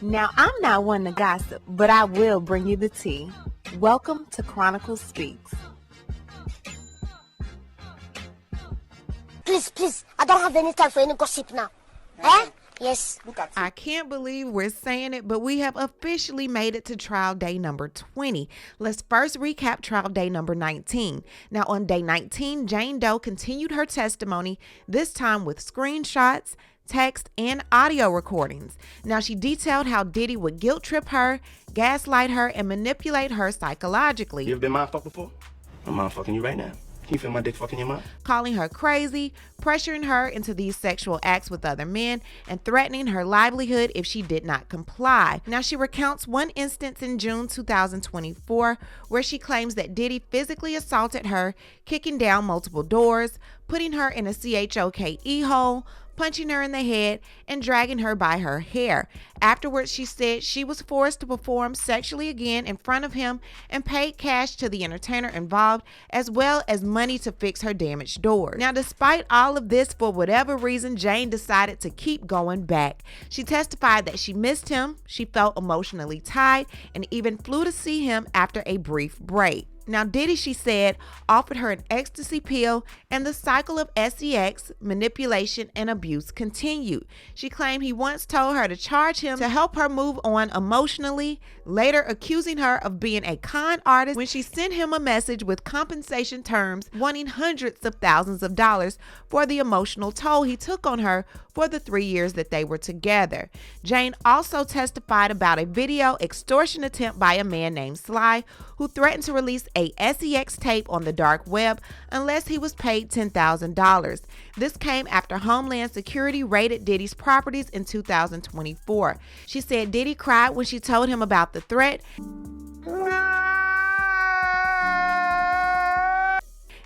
Now, I'm not one to gossip, but I will bring you the tea. Welcome to Chronicle Speaks. Please, I don't have any time for any gossip now. Eh? Yes. I can't believe we're saying it, but we have officially made it to trial day number 20. Let's first recap trial day number 19. Now, on day 19, Jane Doe continued her testimony, this time with screenshots, text, and audio recordings. Now, she detailed how Diddy would guilt trip her, gaslight her, and manipulate her psychologically. You ever been mind fucked before? I'm mind fucking you right now. Can you feel my dick fucking your mind? Calling her crazy, pressuring her into these sexual acts with other men, and threatening her livelihood if she did not comply. Now, she recounts one instance in June 2024 where she claims that Diddy physically assaulted her, kicking down multiple doors, putting her in a CHOKE hole, punching her in the head, and dragging her by her hair. Afterwards, she said she was forced to perform sexually again in front of him and paid cash to the entertainer involved, as well as money to fix her damaged doors. Now, despite all of this, for whatever reason, Jane decided to keep going back. She testified that she missed him, she felt emotionally tied, and even flew to see him after a brief break. Now, Diddy, she said, offered her an ecstasy pill, and the cycle of sex, manipulation, and abuse continued. She claimed he once told her to charge him to help her move on emotionally, later accusing her of being a con artist when she sent him a message with compensation terms, wanting hundreds of thousands of dollars for the emotional toll he took on her for the 3 years that they were together. Jane also testified about a video extortion attempt by a man named Sly, who threatened to release a sex tape on the dark web unless he was paid $10,000. This came after Homeland Security raided Diddy's properties in 2024. She said Diddy cried when she told him about the threat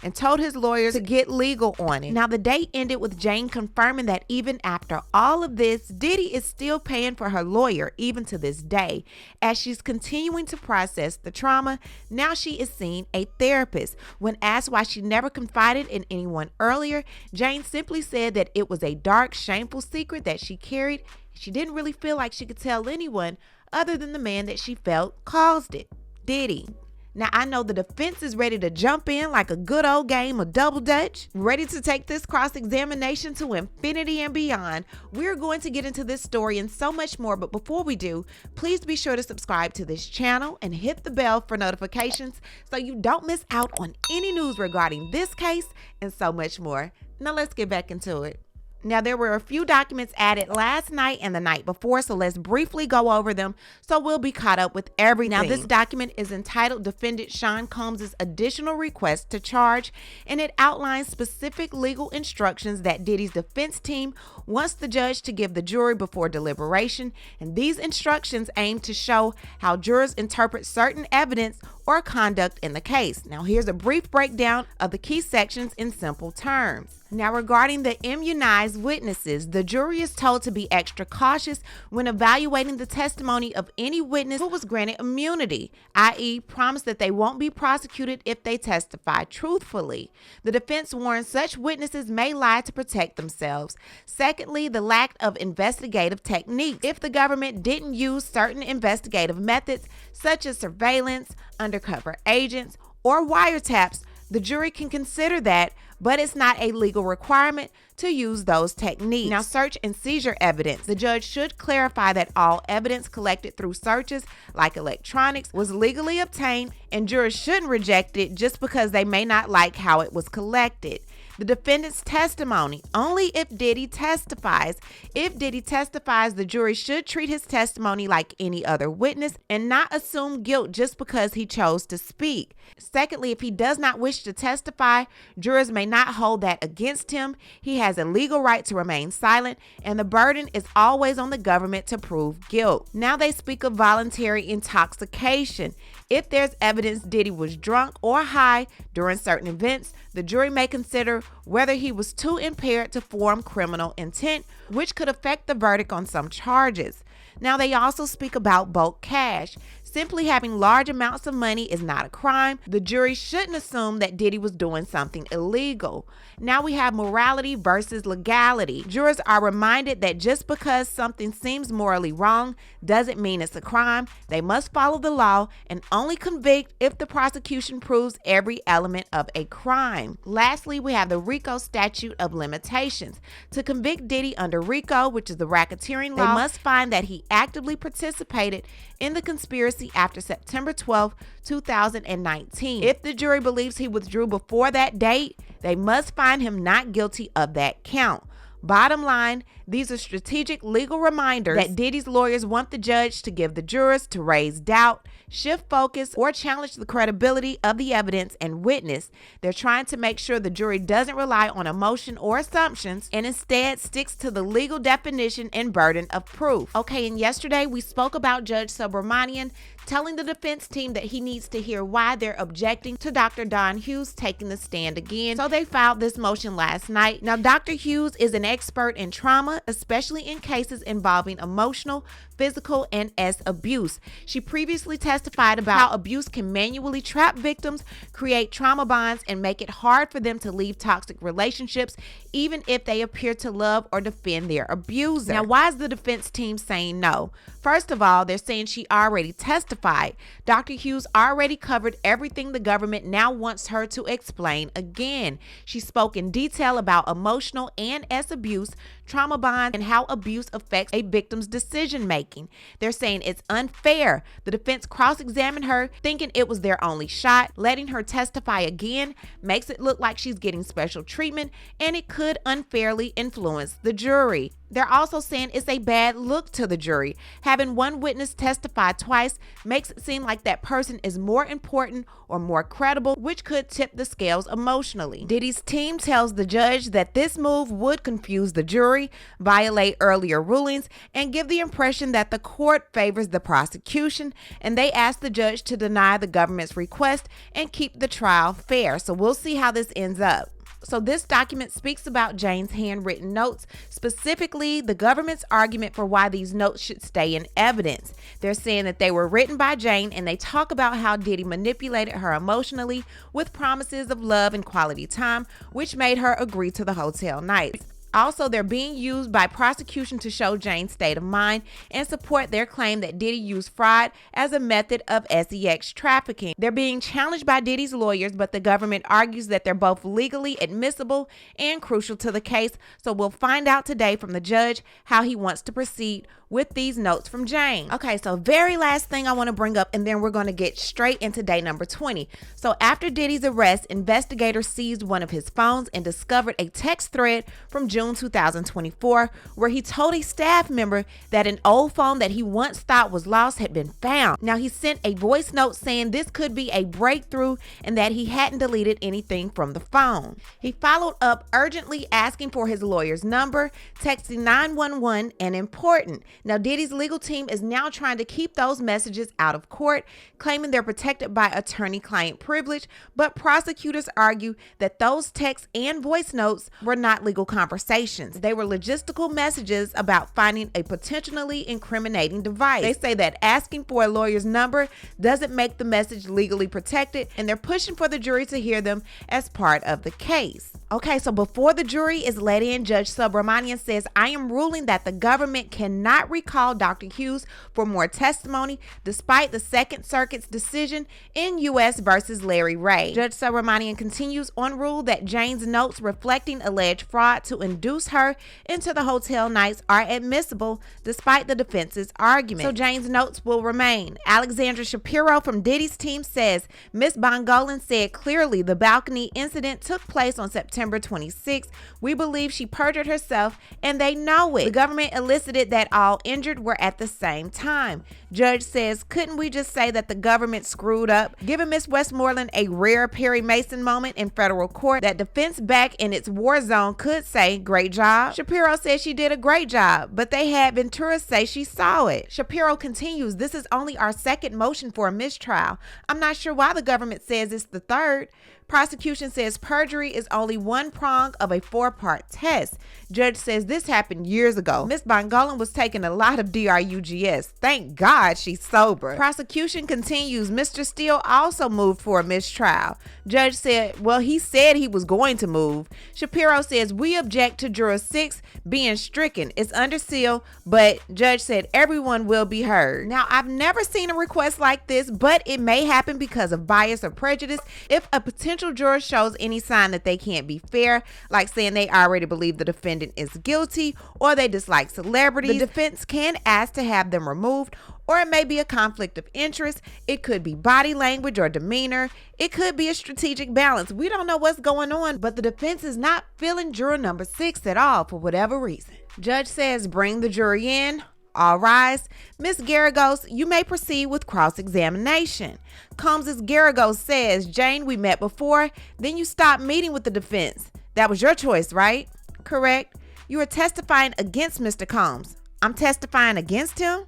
and told his lawyers to get legal on it. Now, the day ended with Jane confirming that even after all of this, Diddy is still paying for her lawyer even to this day. As she's continuing to process the trauma, now she is seeing a therapist. When asked why she never confided in anyone earlier, Jane simply said that it was a dark, shameful secret that she carried. She didn't really feel like she could tell anyone other than the man that she felt caused it, Diddy. Now, I know the defense is ready to jump in like a good old game of double dutch, ready to take this cross-examination to infinity and beyond. We're going to get into this story and so much more, but before we do, please be sure to subscribe to this channel and hit the bell for notifications so you don't miss out on any news regarding this case and so much more. Now, let's get back into it. Now, there were a few documents added last night and the night before, so let's briefly go over them so we'll be caught up with everything. Now, this document is entitled Defendant Sean Combs' Additional Request to Charge, and it outlines specific legal instructions that Diddy's defense team wants the judge to give the jury before deliberation, and these instructions aim to show how jurors interpret certain evidence or conduct in the case. Now, here's a brief breakdown of the key sections in simple terms. Now, regarding the immunized witnesses, the jury is told to be extra cautious when evaluating the testimony of any witness who was granted immunity, i.e., promise that they won't be prosecuted if they testify truthfully. The defense warns such witnesses may lie to protect themselves. Secondly, the lack of investigative techniques. If the government didn't use certain investigative methods, such as surveillance, undercover agents, or wiretaps, the jury can consider that, but it's not a legal requirement to use those techniques. Now, search and seizure evidence. The judge should clarify that all evidence collected through searches, like electronics, was legally obtained, and jurors shouldn't reject it just because they may not like how it was collected. The defendant's testimony, only if Diddy testifies. If Diddy testifies, the jury should treat his testimony like any other witness and not assume guilt just because he chose to speak. Secondly, if he does not wish to testify, jurors may not hold that against him. He has a legal right to remain silent, and the burden is always on the government to prove guilt. Now they speak of voluntary intoxication. If there's evidence Diddy was drunk or high during certain events, the jury may consider whether he was too impaired to form criminal intent, which could affect the verdict on some charges. Now, they also speak about bulk cash. Simply having large amounts of money is not a crime. The jury shouldn't assume that Diddy was doing something illegal. Now we have morality versus legality. Jurors are reminded that just because something seems morally wrong doesn't mean it's a crime. They must follow the law and only convict if the prosecution proves every element of a crime. Lastly, we have the RICO statute of limitations. To convict Diddy under RICO, which is the racketeering law, they must find that he actively participated in the conspiracy after September 12, 2019. If the jury believes he withdrew before that date, they must find him not guilty of that count. Bottom line, these are strategic legal reminders that Diddy's lawyers want the judge to give the jurors to raise doubt, shift focus, or challenge the credibility of the evidence and witness. They're trying to make sure the jury doesn't rely on emotion or assumptions and instead sticks to the legal definition and burden of proof. Okay, and yesterday we spoke about Judge Subramanian telling the defense team that he needs to hear why they're objecting to Dr. Don Hughes taking the stand again. So they filed this motion last night. Now, Dr. Hughes is an expert in trauma, especially in cases involving emotional, physical, and abuse. She previously testified about how abuse can manually trap victims, create trauma bonds, and make it hard for them to leave toxic relationships, even if they appear to love or defend their abuser. Now, why is the defense team saying no? First of all, they're saying she already testified. Dr. Hughes already covered everything the government now wants her to explain again. She spoke in detail about emotional and abuse, trauma bonds, and how abuse affects a victim's decision making. They're saying it's unfair. The defense cross-examined her, thinking it was their only shot. Letting her testify again makes it look like she's getting special treatment, and it could unfairly influence the jury. They're also saying it's a bad look to the jury. Having one witness testify twice makes it seem like that person is more important or more credible, which could tip the scales emotionally. Diddy's team tells the judge that this move would confuse the jury, violate earlier rulings, and give the impression that the court favors the prosecution, and they ask the judge to deny the government's request and keep the trial fair. So we'll see how this ends up. So this document speaks about Jane's handwritten notes, specifically the government's argument for why these notes should stay in evidence. They're saying that they were written by Jane, and they talk about how Diddy manipulated her emotionally with promises of love and quality time, which made her agree to the hotel nights. Also, they're being used by prosecution to show Jane's state of mind and support their claim that Diddy used fraud as a method of sex trafficking. They're being challenged by Diddy's lawyers, but the government argues that they're both legally admissible and crucial to the case. So we'll find out today from the judge how he wants to proceed with these notes from Jane. Okay, so very last thing I want to bring up, and then we're going to get straight into day number 20. So after Diddy's arrest, investigators seized one of his phones and discovered a text thread from June 2024 where he told a staff member that an old phone that he once thought was lost had been found. Now, he sent a voice note saying this could be a breakthrough and that he hadn't deleted anything from the phone. He followed up urgently asking for his lawyer's number, texting 911 and important. Now, Diddy's legal team is now trying to keep those messages out of court, claiming they're protected by attorney-client privilege, but prosecutors argue that those texts and voice notes were not legal conversations. They were logistical messages about finding a potentially incriminating device. They say that asking for a lawyer's number doesn't make the message legally protected, and they're pushing for the jury to hear them as part of the case. Okay, so before the jury is let in, Judge Subramanian says, I am ruling that the government cannot recall Dr. Hughes for more testimony despite the Second Circuit's decision in U.S. versus Larry Ray. Judge Subramanian continues on rule that Jane's notes reflecting alleged fraud to induce her into the hotel nights are admissible despite the defense's argument. So Jane's notes will remain. Alexandra Shapiro from Diddy's team says Ms. Bongolan said clearly the balcony incident took place on September 26th. We believe she perjured herself and they know it. The government elicited that all injured were at the same time. Judge says, couldn't we just say that the government screwed up? Giving Ms. Westmoreland a rare Perry Mason moment in federal court that defense back in its war zone could say, great job. Shapiro says she did a great job, but they had Ventura say she saw it. Shapiro continues, this is only our second motion for a mistrial. I'm not sure why the government says it's the third. Prosecution says perjury is only one prong of a 4-part test. Judge says this happened years ago. Miss Bongolan was taking a lot of DRUGS. Thank God she's sober. Prosecution continues. Mr. Steele also moved for a mistrial. Judge said, well, he said he was going to move. Shapiro says, we object to juror 6 being stricken. It's under seal, but judge said everyone will be heard. Now, I've never seen a request like this, but it may happen because of bias or prejudice. If a potential juror shows any sign that they can't be fair, like saying they already believe the defendant is guilty or they dislike celebrities, the defense can ask to have them removed, or it may be a conflict of interest. It could be body language or demeanor. It could be a strategic balance. We don't know what's going on, but the defense is not feeling juror number 6 at all for whatever reason. Judge says bring the jury in. All rise. Ms. Garagos, you may proceed with cross-examination. Combs' Garagos says, Jane, we met before, then you stopped meeting with the defense. That was your choice, right? Correct. You are testifying against Mr. Combs. I'm testifying against him?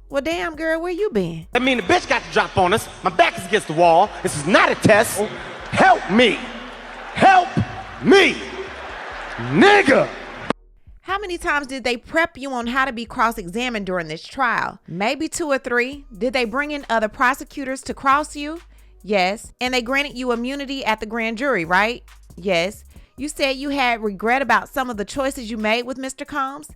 Well, damn, girl, where you been? I mean, the bitch got to drop on us. My back is against the wall. This is not a test. Help me. Help me. Nigga. How many times did they prep you on how to be cross-examined during this trial? Maybe 2 or 3. Did they bring in other prosecutors to cross you? Yes. And they granted you immunity at the grand jury, right? Yes. You said you had regret about some of the choices you made with Mr. Combs?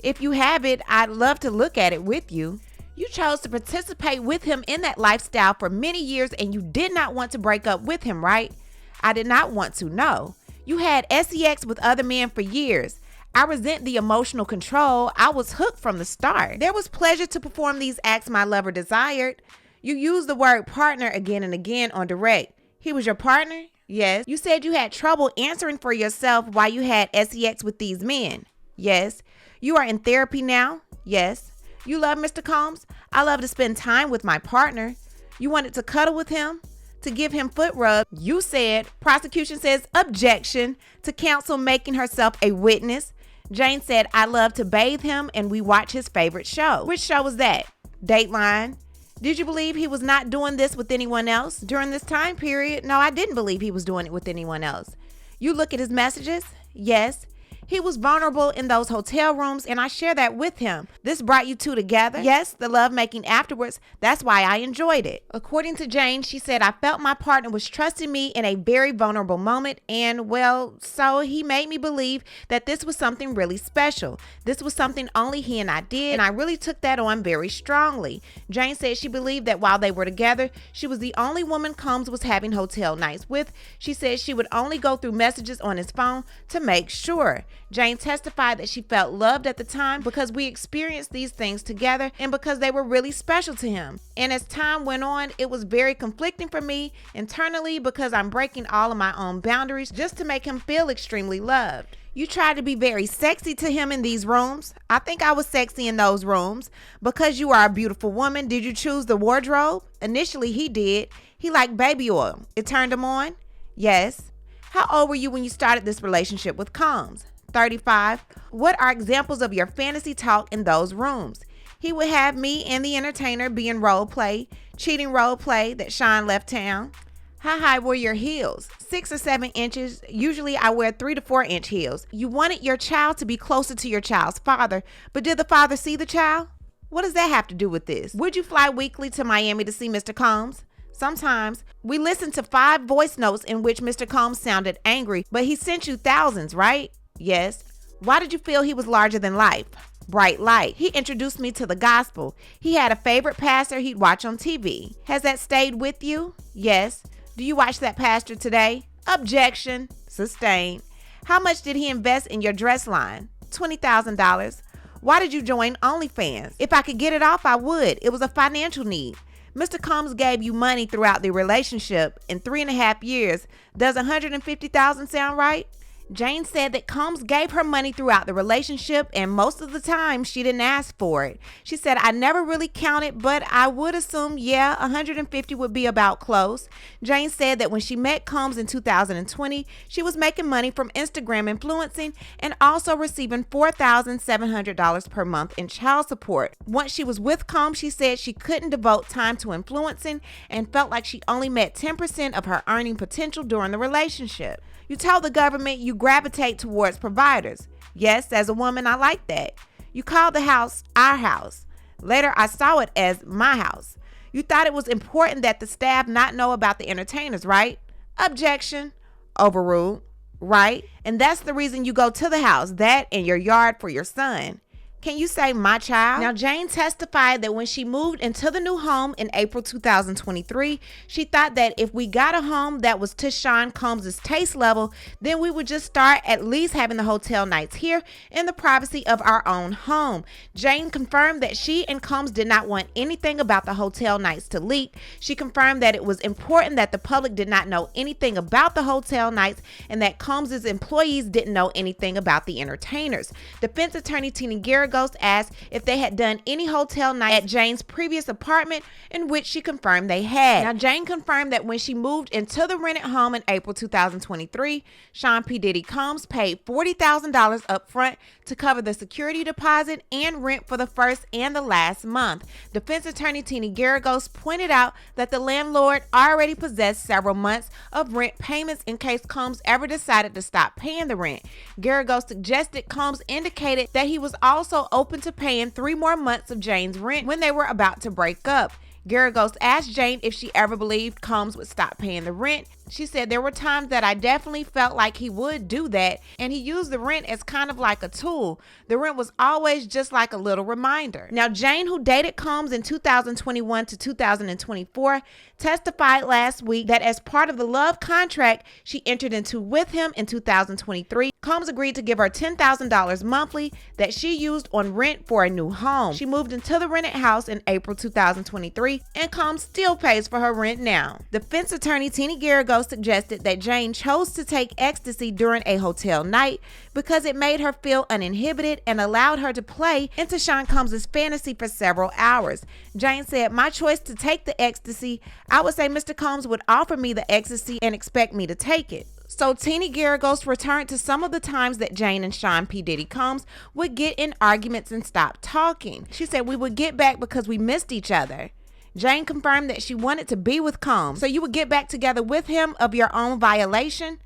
If you have it, I'd love to look at it with you. You chose to participate with him in that lifestyle for many years and you did not want to break up with him, right? I did not want to, no. You had sex with other men for years. I resent the emotional control. I was hooked from the start. There was pleasure to perform these acts my lover desired. You used the word partner again and again on direct. He was your partner? Yes. You said you had trouble answering for yourself while you had sex with these men? Yes. You are in therapy now? Yes. You love Mr. Combs? I love to spend time with my partner. You wanted to cuddle with him? To give him foot rub? You said. Prosecution says objection to counsel making herself a witness. Jane said, I love to bathe him and we watch his favorite show. Which show was that? Dateline. Did you believe he was not doing this with anyone else during this time period? No, I didn't believe he was doing it with anyone else. You look at his messages? Yes. He was vulnerable in those hotel rooms and I share that with him. This brought you two together? Yes, the lovemaking afterwards. That's why I enjoyed it. According to Jane, she said, I felt my partner was trusting me in a very vulnerable moment and, well, so he made me believe that this was something really special. This was something only he and I did, and I really took that on very strongly. Jane said she believed that while they were together, she was the only woman Combs was having hotel nights with. She said she would only go through messages on his phone to make sure. Jane testified that she felt loved at the time because we experienced these things together and because they were really special to him. And as time went on, it was very conflicting for me internally because I'm breaking all of my own boundaries just to make him feel extremely loved. You tried to be very sexy to him in these rooms. I think I was sexy in those rooms. Because you are a beautiful woman, did you choose the wardrobe? Initially, he did. He liked baby oil. It turned him on? Yes. How old were you when you started this relationship with Combs? 35. What are examples of your fantasy talk in those rooms? He would have me and the entertainer be in role play, cheating role play that Sean left town. How high were your heels? 6 or 7 inches. Usually I wear 3 to 4 inch heels. You wanted your child to be closer to your child's father, but did the father see the child? What does that have to do with this? Would you fly weekly to Miami to see Mr. Combs? Sometimes. We listened to 5 voice notes in which Mr. Combs sounded angry, but he sent you thousands, right? Yes. Why did you feel he was larger than life? Bright light. He introduced me to the gospel. He had a favorite pastor he'd watch on TV. Has that stayed with you? Yes. Do you watch that pastor today? Objection. Sustained. How much did he invest in your dress line? $20,000. Why did you join OnlyFans? If I could get it off, I would. It was a financial need. Mr. Combs gave you money throughout the relationship in 3.5 years. Does $150,000 sound right? Jane said that Combs gave her money throughout the relationship, and most of the time she didn't ask for it. She said, I never really counted, but I would assume, yeah, 150 would be about close. Jane said that when she met Combs in 2020, she was making money from Instagram influencing and also receiving $4,700 per month in child support. Once she was with Combs, she said she couldn't devote time to influencing and felt like she only met 10% of her earning potential during the relationship. You tell the government you gravitate towards providers. Yes, as a woman, I like that. You call the house our house. Later, I saw it as my house. You thought it was important that the staff not know about the entertainers, right? Objection. Overruled. Right? And that's the reason you go to the house, that and your yard for your son. Can you say my child? Now, Jane testified that when she moved into the new home in April 2023, she thought that if we got a home that was to Sean Combs' taste level, then we would just start at least having the hotel nights here in the privacy of our own home. Jane confirmed that she and Combs did not want anything about the hotel nights to leak. She confirmed that it was important that the public did not know anything about the hotel nights and that Combs' employees didn't know anything about the entertainers. Defense attorney Tina Garrigos asked if they had done any hotel night at Jane's previous apartment, in which she confirmed they had. Now, Jane confirmed that when she moved into the rented home in April 2023, Sean P. Diddy Combs paid $40,000 up front to cover the security deposit and rent for the first and the last month. Defense attorney Tina Garrigos pointed out that the landlord already possessed several months of rent payments in case Combs ever decided to stop paying the rent. Garrigos suggested Combs indicated that he was also open to paying 3 more months of Jane's rent when they were about to break up. Garrigos asked Jane if she ever believed Combs would stop paying the rent. She said, there were times that I definitely felt like he would do that, and he used the rent as kind of like a tool. The rent was always just like a little reminder. Now, Jane, who dated Combs in 2021 to 2024, testified last week that as part of the love contract she entered into with him in 2023, Combs agreed to give her $10,000 monthly that she used on rent for a new home. She moved into the rented house in April 2023, and Combs still pays for her rent now. Defense attorney Tina Garrigos suggested that Jane chose to take ecstasy during a hotel night because it made her feel uninhibited and allowed her to play into Sean Combs' fantasy for several hours. Jane said, my choice to take the ecstasy, I would say Mr. Combs would offer me the ecstasy and expect me to take it. So Tina Garrigos returned to some of the times that Jane and Sean P. Diddy Combs would get in arguments and stop talking. She said, we would get back because we missed each other. Jane confirmed that she wanted to be with Combs. So you would get back together with him of your own violation?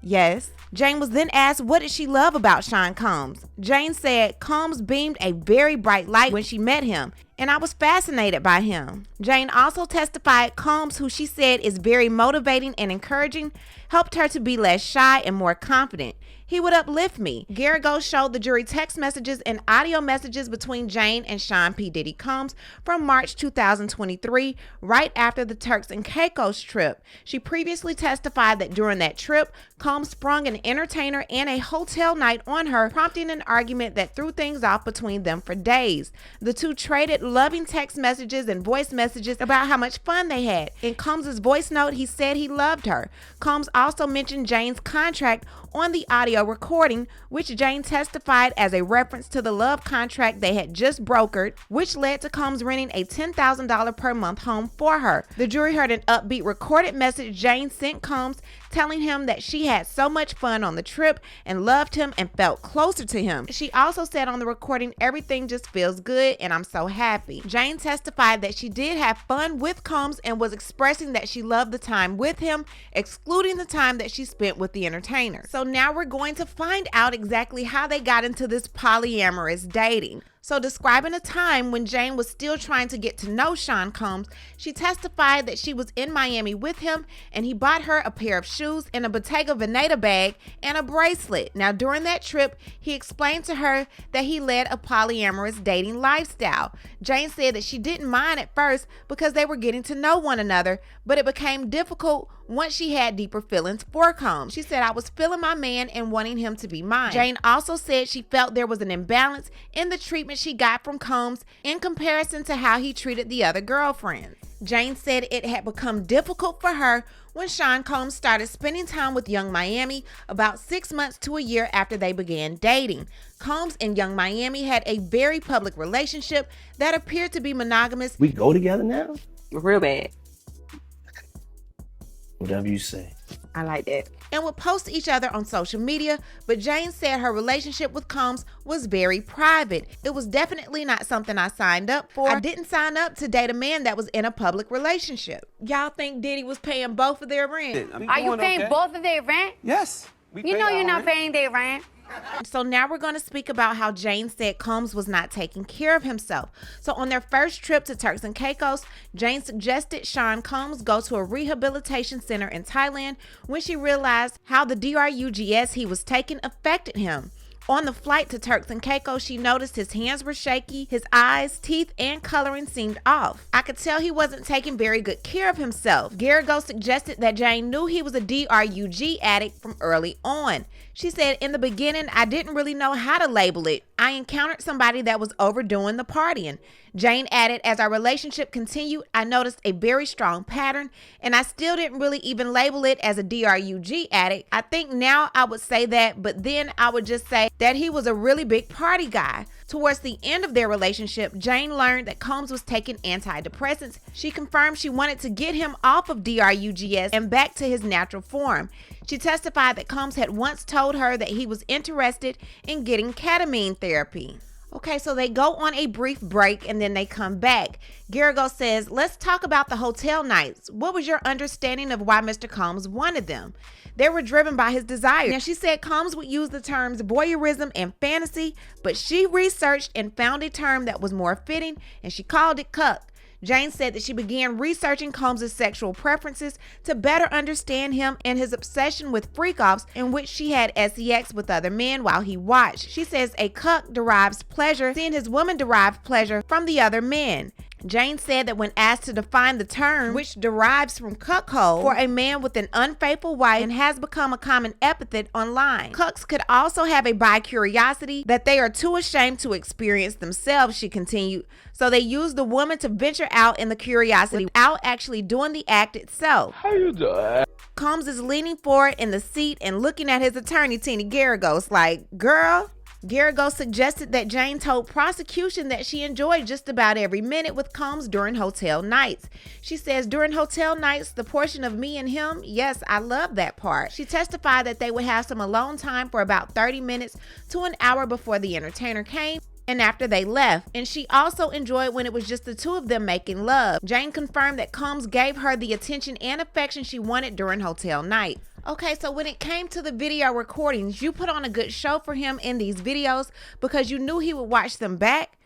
Yes. Jane was then asked, what did she love about Sean Combs? Jane said, Combs beamed a very bright light when she met him, and I was fascinated by him. Jane also testified Combs, who she said is very motivating and encouraging, helped her to be less shy and more confident. He would uplift me. Garrigos showed the jury text messages and audio messages between Jane and Sean P. Diddy Combs from March 2023, right after the Turks and Caicos trip. She previously testified that during that trip, Combs sprung an entertainer and a hotel night on her, prompting an argument that threw things off between them for days. The two traded loving text messages and voice messages about how much fun they had. In Combs' voice note, he said he loved her. Combs also mentioned Jane's contract on the audio recording, which Jane testified as a reference to the love contract they had just brokered, which led to Combs renting a $10,000 per month home for her. The jury heard an upbeat recorded message Jane sent Combs telling him that she had so much fun on the trip and loved him and felt closer to him. She also said on the recording, everything just feels good and I'm so happy. Jane testified that she did have fun with Combs and was expressing that she loved the time with him, excluding the time that she spent with the entertainer. So now we're going to find out exactly how they got into this polyamorous dating. So describing a time when Jane was still trying to get to know Sean Combs, she testified that she was in Miami with him and he bought her a pair of shoes and a Bottega Veneta bag and a bracelet. Now during that trip, he explained to her that he led a polyamorous dating lifestyle. Jane said that she didn't mind at first because they were getting to know one another, but it became difficult once she had deeper feelings for Combs. She said, I was feeling my man and wanting him to be mine. Jane also said she felt there was an imbalance in the treatment she got from Combs in comparison to how he treated the other girlfriends. Jane said it had become difficult for her when Sean Combs started spending time with Young Miami about 6 months to a year after they began dating. Combs and Young Miami had a very public relationship that appeared to be monogamous. We go together now? Real bad. Whatever you say. I like that. And would post each other on social media, but Jane said her relationship with Combs was very private. It was definitely not something I signed up for. I didn't sign up to date a man that was in a public relationship. Y'all think Diddy was paying both of their rent? Are you paying both of their rent? Yes. You know you're not paying their rent. So now we're going to speak about how Jane said Combs was not taking care of himself. So on their first trip to Turks and Caicos, Jane suggested Sean Combs go to a rehabilitation center in Thailand when she realized how the drugs he was taking affected him. On the flight to Turks and Caicos, she noticed his hands were shaky, his eyes, teeth, and coloring seemed off. I could tell he wasn't taking very good care of himself. Garrigo suggested that Jane knew he was a drug addict from early on. She said, in the beginning, I didn't really know how to label it. I encountered somebody that was overdoing the partying. Jane added, as our relationship continued, I noticed a very strong pattern, and I still didn't really even label it as a drug addict. I think now I would say that, but then I would just say that he was a really big party guy. Towards the end of their relationship, Jane learned that Combs was taking antidepressants. She confirmed she wanted to get him off of drugs and back to his natural form. She testified that Combs had once told her that he was interested in getting ketamine therapy. Okay, so they go on a brief break and then they come back. Garrigo says, let's talk about the hotel nights. What was your understanding of why Mr. Combs wanted them? They were driven by his desire. Now, she said Combs would use the terms voyeurism and fantasy, but she researched and found a term that was more fitting, and she called it cuck. Jane said that she began researching Combs' sexual preferences to better understand him and his obsession with freak-offs in which she had sex with other men while he watched. She says a cuck derives pleasure, seeing his woman derive pleasure from the other men. Jane said that when asked to define the term, which derives from cuckold, for a man with an unfaithful wife and has become a common epithet online. Cucks could also have a bi-curiosity that they are too ashamed to experience themselves, she continued. So they use the woman to venture out in the curiosity without actually doing the act itself. How you doing? Combs is leaning forward in the seat and looking at his attorney, Tina Garrigos, like, girl. Garrigo suggested that Jane told prosecution that she enjoyed just about every minute with Combs during hotel nights. She says, during hotel nights, the portion of me and him, yes, I love that part. She testified that they would have some alone time for about 30 minutes to an hour before the entertainer came and after they left, and she also enjoyed when it was just the two of them making love. Jane confirmed that Combs gave her the attention and affection she wanted during hotel night. Okay, so when it came to the video recordings, you put on a good show for him in these videos because you knew he would watch them back.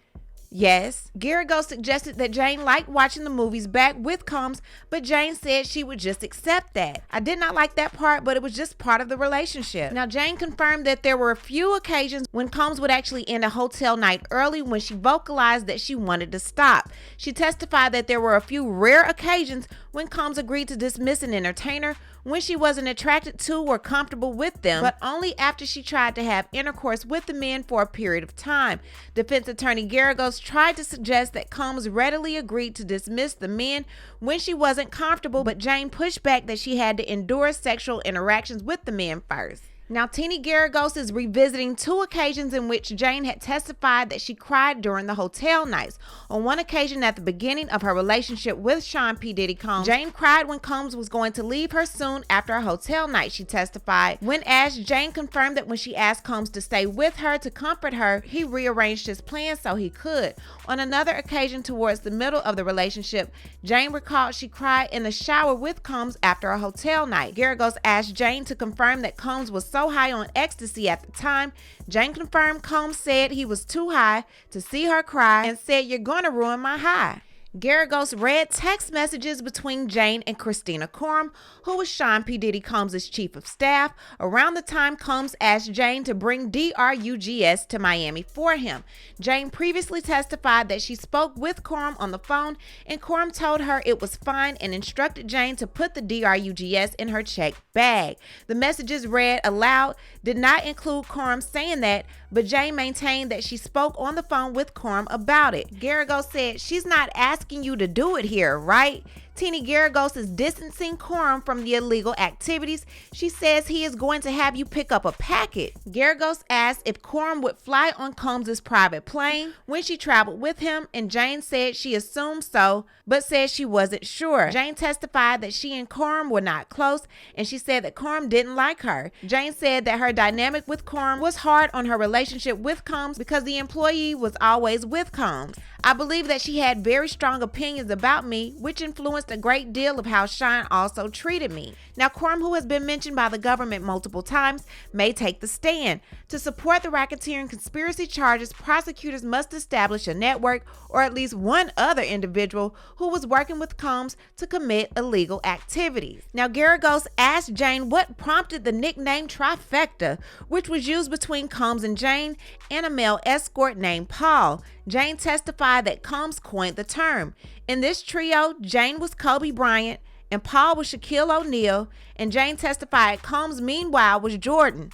Yes, Garrigo suggested that Jane liked watching the movies back with Combs, but Jane said she would just accept that. I did not like that part, but it was just part of the relationship. Now, Jane confirmed that there were a few occasions when Combs would actually end a hotel night early when she vocalized that she wanted to stop. She testified that there were a few rare occasions when Combs agreed to dismiss an entertainer when she wasn't attracted to or comfortable with them, but only after she tried to have intercourse with the men for a period of time. Defense attorney Garrigos tried to suggest that Combs readily agreed to dismiss the men when she wasn't comfortable, but Jane pushed back that she had to endure sexual interactions with the men first. Now, Tina Garrigos is revisiting two occasions in which Jane had testified that she cried during the hotel nights. On one occasion at the beginning of her relationship with Sean P. Diddy Combs, Jane cried when Combs was going to leave her soon after a hotel night, she testified. When asked, Jane confirmed that when she asked Combs to stay with her to comfort her, he rearranged his plans so he could. On another occasion towards the middle of the relationship, Jane recalled she cried in the shower with Combs after a hotel night. Garrigos asked Jane to confirm that Combs was so high on ecstasy at the time. Jane confirmed Combs said he was too high to see her cry and said, "You're going to ruin my high." Garrigos read text messages between Jane and Christina Coram, who was Sean P. Diddy Combs' chief of staff, around the time Combs asked Jane to bring drugs to Miami for him. Jane previously testified that she spoke with Coram on the phone, and Coram told her it was fine and instructed Jane to put the drugs in her check bag. The messages read aloud did not include Coram saying that, but Jane maintained that she spoke on the phone with Coram about it. Garrigos said she's not asking asking you to do it here, right? Teeny Garagos is distancing Coram from the illegal activities. She says he is going to have you pick up a packet. Garagos asked if Coram would fly on Combs' private plane when she traveled with him, and Jane said she assumed so, but said she wasn't sure. Jane testified that she and Coram were not close, and she said that Coram didn't like her. Jane said that her dynamic with Coram was hard on her relationship with Combs because the employee was always with Combs. I believe that she had very strong opinions about me, which influenced a great deal of how Sean also treated me. Now, Coram, who has been mentioned by the government multiple times, may take the stand. To support the racketeering conspiracy charges, prosecutors must establish a network or at least one other individual who was working with Combs to commit illegal activities. Now, Garagos asked Jane what prompted the nickname Trifecta, which was used between Combs and Jane and a male escort named Paul. Jane testified that Combs coined the term. In this trio, Jane was Kobe Bryant and Paul was Shaquille O'Neal, and Jane testified Combs meanwhile was Jordan.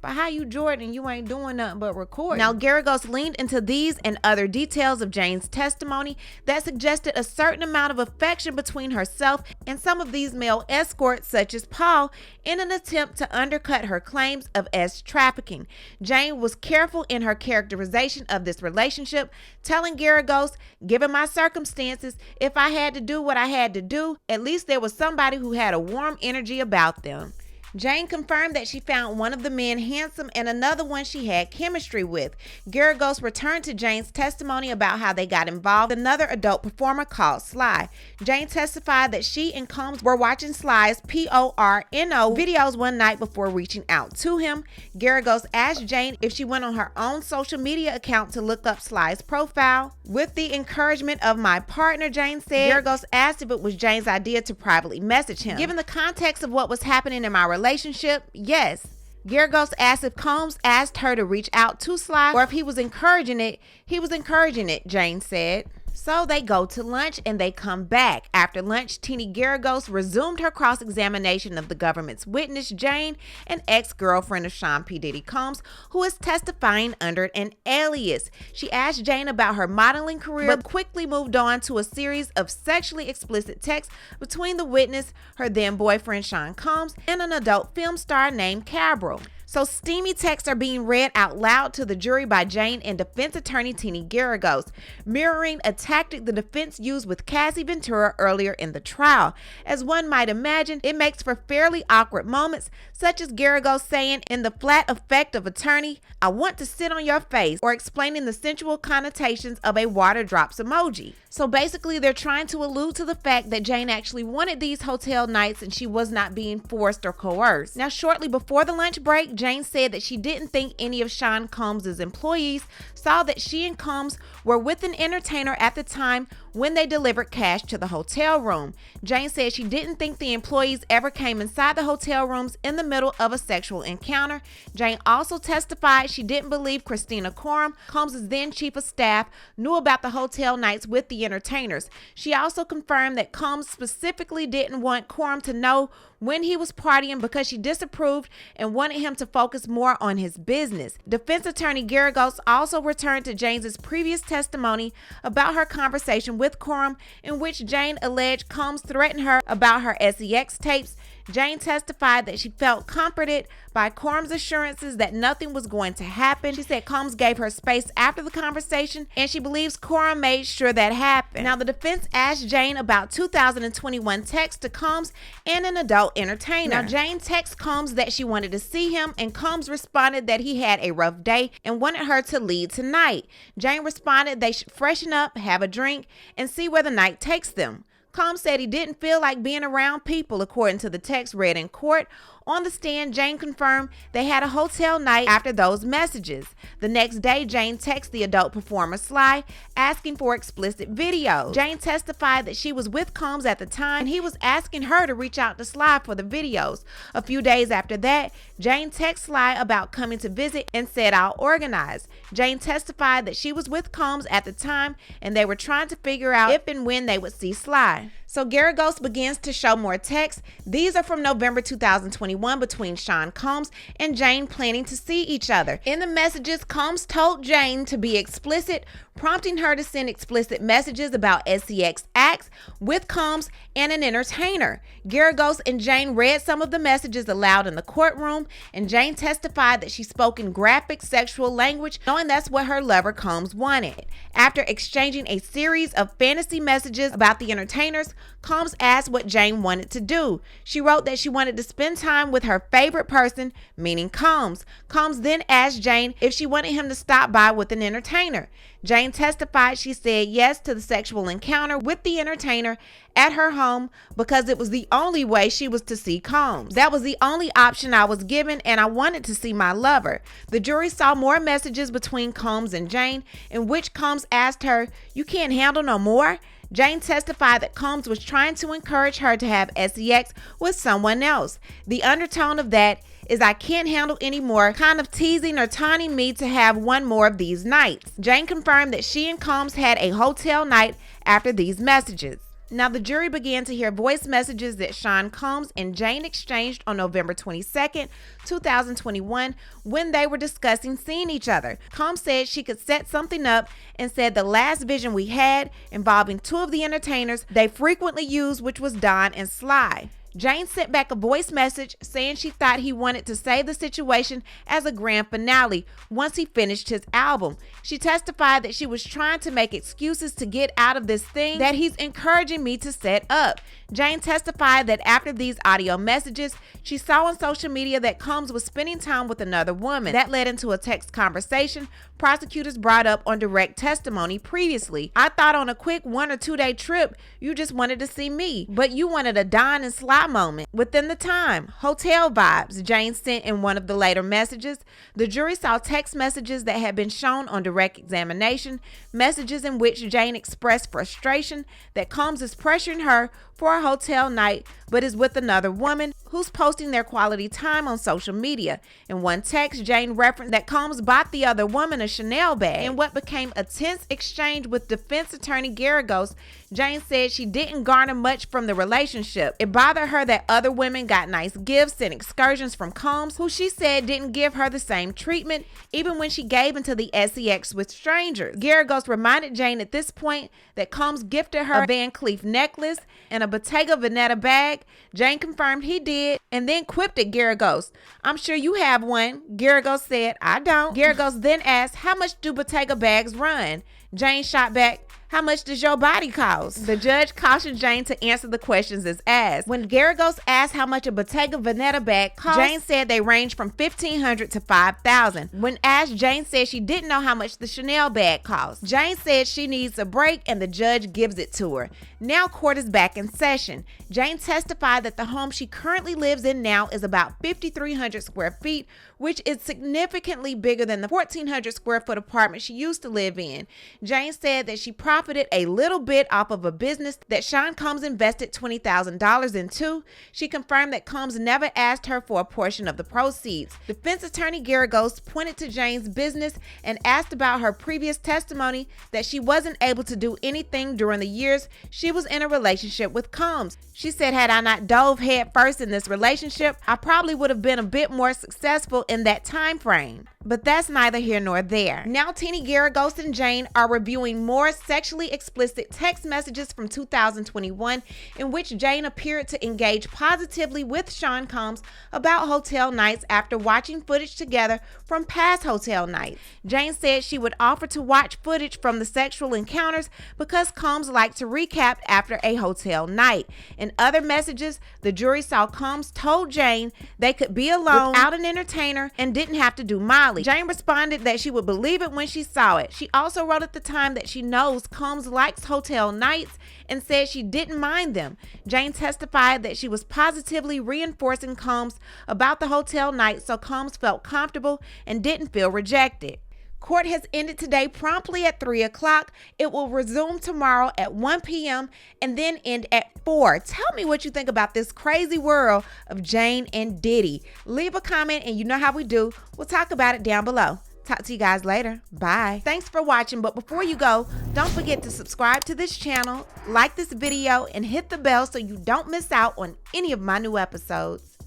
But how you Jordan? You ain't doing nothing but recording. Now, Garagos leaned into these and other details of Jane's testimony that suggested a certain amount of affection between herself and some of these male escorts, such as Paul, in an attempt to undercut her claims of trafficking. Jane was careful in her characterization of this relationship, telling Garagos, given my circumstances, if I had to do what I had to do, at least there was somebody who had a warm energy about them. Jane confirmed that she found one of the men handsome and another one she had chemistry with. Garagos returned to Jane's testimony about how they got involved with another adult performer called Sly. Jane testified that she and Combs were watching Sly's PORNO videos one night before reaching out to him. Garagos asked Jane if she went on her own social media account to look up Sly's profile. With the encouragement of my partner, Jane said, Garagos asked if it was Jane's idea to privately message him. Given the context of what was happening in my relationship, yes. Garagos asked if Combs asked her to reach out to Sly or if he was encouraging it. He was encouraging it, Jane said. So they go to lunch and they come back. After lunch, Teeny Garagos resumed her cross-examination of the government's witness, Jane, an ex-girlfriend of Sean P. Diddy Combs, who is testifying under an alias. She asked Jane about her modeling career, but quickly moved on to a series of sexually explicit texts between the witness, her then boyfriend Sean Combs, and an adult film star named Cabral. So steamy texts are being read out loud to the jury by Jane and defense attorney Teeny Garagos, mirroring a tactic the defense used with Cassie Ventura earlier in the trial. As one might imagine, it makes for fairly awkward moments, such as Garagos saying in the flat effect of attorney, "I want to sit on your face," or explaining the sensual connotations of a water drops emoji. So basically, they're trying to allude to the fact that Jane actually wanted these hotel nights and she was not being forced or coerced. Now, shortly before the lunch break, Jane said that she didn't think any of Sean Combs' employees saw that she and Combs were with an entertainer at the time when they delivered cash to the hotel room. Jane said she didn't think the employees ever came inside the hotel rooms in the middle of a sexual encounter. Jane also testified she didn't believe Christina Coram, Combs' then chief of staff, knew about the hotel nights with the entertainers. She also confirmed that Combs specifically didn't want Coram to know when he was partying because she disapproved and wanted him to focus more on his business. Defense attorney Garagos also returned to Jane's previous testimony about her conversation with Coram, in which Jane alleged Combs threatened her about her sex tapes. Jane testified that she felt comforted by Coram's assurances that nothing was going to happen. She said Combs gave her space after the conversation, and she believes Coram made sure that happened. Now, the defense asked Jane about 2021 texts to Combs and an adult entertainer. Now, Jane texted Combs that she wanted to see him, and Combs responded that he had a rough day and wanted her to leave tonight. Jane responded they should freshen up, have a drink, and see where the night takes them. Combs said he didn't feel like being around people, according to the text read in court. On the stand, Jane confirmed they had a hotel night after those messages. The next day, Jane texted the adult performer Sly, asking for explicit videos. Jane testified that she was with Combs at the time, and he was asking her to reach out to Sly for the videos. A few days after that, Jane texted Sly about coming to visit and said, "I'll organize." Jane testified that she was with Combs at the time, and they were trying to figure out if and when they would see Sly. So Garagos begins to show more texts. These are from November 2021 between Sean Combs and Jane planning to see each other. In the messages, Combs told Jane to be explicit, prompting her to send explicit messages about sex acts with Combs and an entertainer. Geragos and Jane read some of the messages aloud in the courtroom, and Jane testified that she spoke in graphic sexual language, knowing that's what her lover Combs wanted. After exchanging a series of fantasy messages about the entertainers, Combs asked what Jane wanted to do. She wrote that she wanted to spend time with her favorite person, meaning Combs. Combs then asked Jane if she wanted him to stop by with an entertainer. Jane testified she said yes to the sexual encounter with the entertainer at her home because it was the only way she was to see Combs. That was the only option I was given, and I wanted to see my lover. The jury saw more messages between Combs and Jane, in which Combs asked her, "You can't handle no more?" Jane testified that Combs was trying to encourage her to have sex with someone else. The undertone of that is "I can't handle anymore," kind of teasing or taunting me to have one more of these nights. Jane confirmed that she and Combs had a hotel night after these messages. Now, the jury began to hear voice messages that Sean Combs and Jane exchanged on November 22nd, 2021, when they were discussing seeing each other. Combs said she could set something up and said the last vision we had involving two of the entertainers they frequently used, which was Don and Sly. Jane sent back a voice message saying she thought he wanted to save the situation as a grand finale once he finished his album. She testified that she was trying to make excuses to get out of this thing that he's encouraging me to set up. Jane testified that after these audio messages, she saw on social media that Combs was spending time with another woman. That led into a text conversation prosecutors brought up on direct testimony previously. "I thought on a quick 1 or 2 day trip, you just wanted to see me, but you wanted a Don and Sly moment within the time. Hotel vibes," Jane sent in one of the later messages. The jury saw text messages that had been shown on direct examination, messages in which Jane expressed frustration that Combs is pressuring her for a hotel night, but is with another woman who's posting their quality time on social media. In one text, Jane referenced that Combs bought the other woman a Chanel bag. In what became a tense exchange with defense attorney Geragos, Jane said she didn't garner much from the relationship. It bothered her that other women got nice gifts and excursions from Combs, who she said didn't give her the same treatment, even when she gave into the sex with strangers. Geragos reminded Jane at this point that Combs gifted her a Van Cleef necklace and a Bottega Veneta bag. Jane confirmed he did and then quipped at Geragos, "I'm sure you have one." Geragos said, "I don't." Geragos then asked, "How much do Bottega bags run?" Jane shot back, "How much does your body cost?" The judge cautioned Jane to answer the questions as asked. When Geragos asked how much a Bottega Veneta bag cost, Jane said they ranged from $1,500 to $5,000. When asked, Jane said she didn't know how much the Chanel bag cost. Jane said she needs a break and the judge gives it to her. Now court is back in session. Jane testified that the home she currently lives in now is about 5,300 square feet, which is significantly bigger than the 1,400 square foot apartment she used to live in. Jane said that she profited a little bit off of a business that Sean Combs invested $20,000 into. She confirmed that Combs never asked her for a portion of the proceeds. Defense attorney Geragos pointed to Jane's business and asked about her previous testimony that she wasn't able to do anything during the years she was in a relationship with Combs. She said, "Had I not dove head first in this relationship, I probably would have been a bit more successful in that time frame." But that's neither here nor there. Now Teenie Geragos and Jane are reviewing more sexually explicit text messages from 2021 in which Jane appeared to engage positively with Sean Combs about hotel nights after watching footage together from past hotel nights. Jane said she would offer to watch footage from the sexual encounters because Combs liked to recap after a hotel night. In other messages, the jury saw Combs told Jane they could be alone without an entertainer and didn't have to do Molly. Jane responded that she would believe it when she saw it. She also wrote at the time that she knows Combs likes hotel nights and said she didn't mind them. Jane testified that she was positively reinforcing Combs about the hotel night so Combs felt comfortable and didn't feel rejected. Court has ended today promptly at 3 o'clock. It will resume tomorrow at 1 p.m. and then end at 4. Tell me what you think about this crazy world of Jane and Diddy. Leave a comment and you know how we do. We'll talk about it down below. Talk to you guys later. Bye. Thanks for watching, but before you go, don't forget to subscribe to this channel, like this video, and hit the bell so you don't miss out on any of my new episodes.